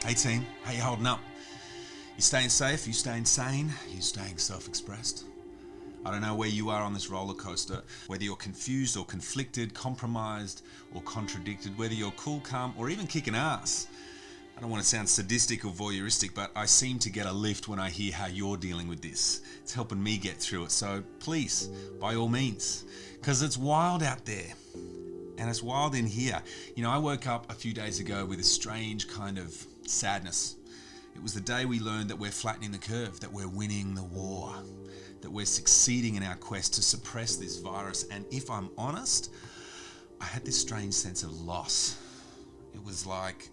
Hey team, how you holding up? You staying safe? You staying sane? You staying self-expressed? I don't know where you are on this roller coaster, whether you're confused or conflicted, compromised or contradicted, whether you're cool, calm or even kicking ass. I don't want to sound sadistic or voyeuristic, but I seem to get a lift when I hear how you're dealing with this. It's helping me get through it, so please, by all means, because it's wild out there. And it's wild in here. You know, I woke up a few days ago with a strange kind of sadness. It was the day we learned that we're flattening the curve, that we're winning the war, that we're succeeding in our quest to suppress this virus. And if I'm honest, I had this strange sense of loss. It was like,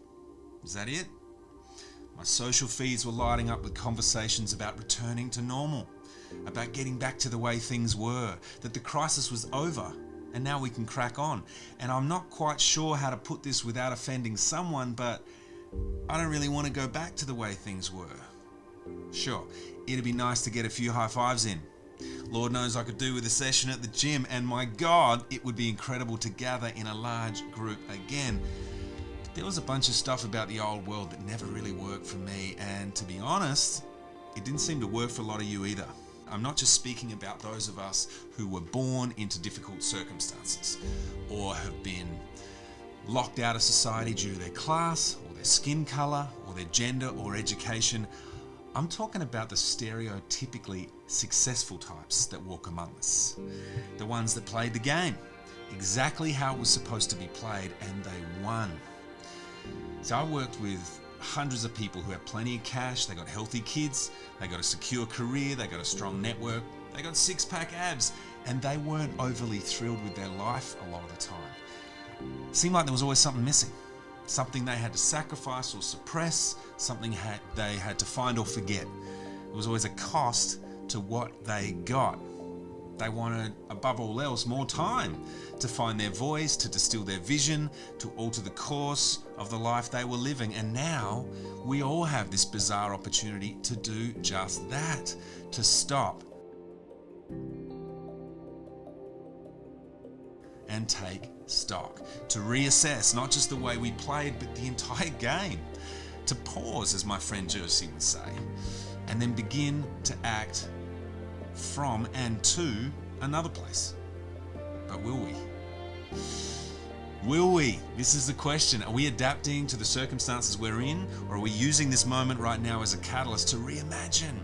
is that it? My social feeds were lighting up with conversations about returning to normal, about getting back to the way things were, that the crisis was over and now we can crack on. And I'm not quite sure how to put this without offending someone, but I don't really want to go back to the way things were. Sure, it'd be nice to get a few high fives in. Lord knows I could do with a session at the gym, and my God, it would be incredible to gather in a large group again. But there was a bunch of stuff about the old world that never really worked for me, and to be honest, it didn't seem to work for a lot of you either. I'm not just speaking about those of us who were born into difficult circumstances or have been locked out of society due to their class or their skin colour or their gender or education. I'm talking about the stereotypically successful types that walk among us. The ones that played the game exactly how it was supposed to be played and they won. So I worked with hundreds of people who have plenty of cash, they got healthy kids, they got a secure career, they got a strong network, they got six-pack abs, and they weren't overly thrilled with their life a lot of the time. It seemed like there was always something missing, something they had to sacrifice or suppress, something they had to find or forget. There was always a cost to what they got. They wanted, above all else, more time to find their voice, to distill their vision, to alter the course of the life they were living. And now we all have this bizarre opportunity to do just that, to stop and take stock, to reassess not just the way we played, but the entire game, to pause, as my friend Jersey would say, and then begin to act from and to another place. But will we? Will we? This is the question. Are we adapting to the circumstances we're in, or are we using this moment right now as a catalyst to reimagine?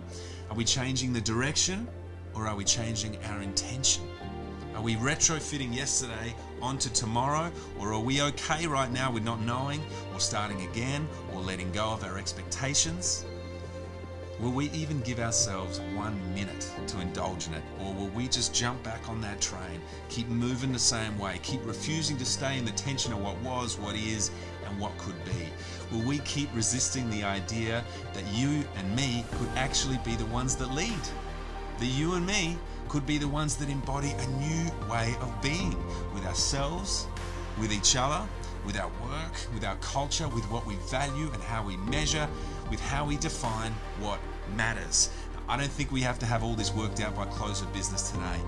Are we changing the direction, or are we changing our intention? Are we retrofitting yesterday onto tomorrow, or are we okay right now with not knowing, or starting again, or letting go of our expectations? Will we even give ourselves 1 minute to indulge in it? Or will we just jump back on that train, keep moving the same way, keep refusing to stay in the tension of what was, what is, and what could be? Will we keep resisting the idea that you and me could actually be the ones that lead? That you and me could be the ones that embody a new way of being with ourselves, with each other, with our work, with our culture, with what we value and how we measure, with how we define what matters. Now, I don't think we have to have all this worked out by close of business today.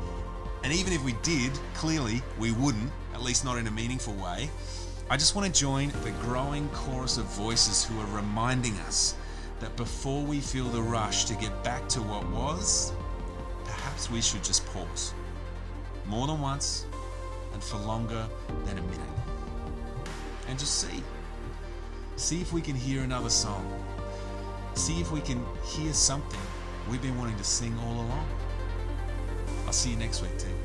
And even if we did, clearly we wouldn't, at least not in a meaningful way. I just want to join the growing chorus of voices who are reminding us that before we feel the rush to get back to what was, perhaps we should just pause. More than once and for longer than a minute. And just see. See if we can hear another song. See if we can hear something we've been wanting to sing all along. I'll see you next week, team.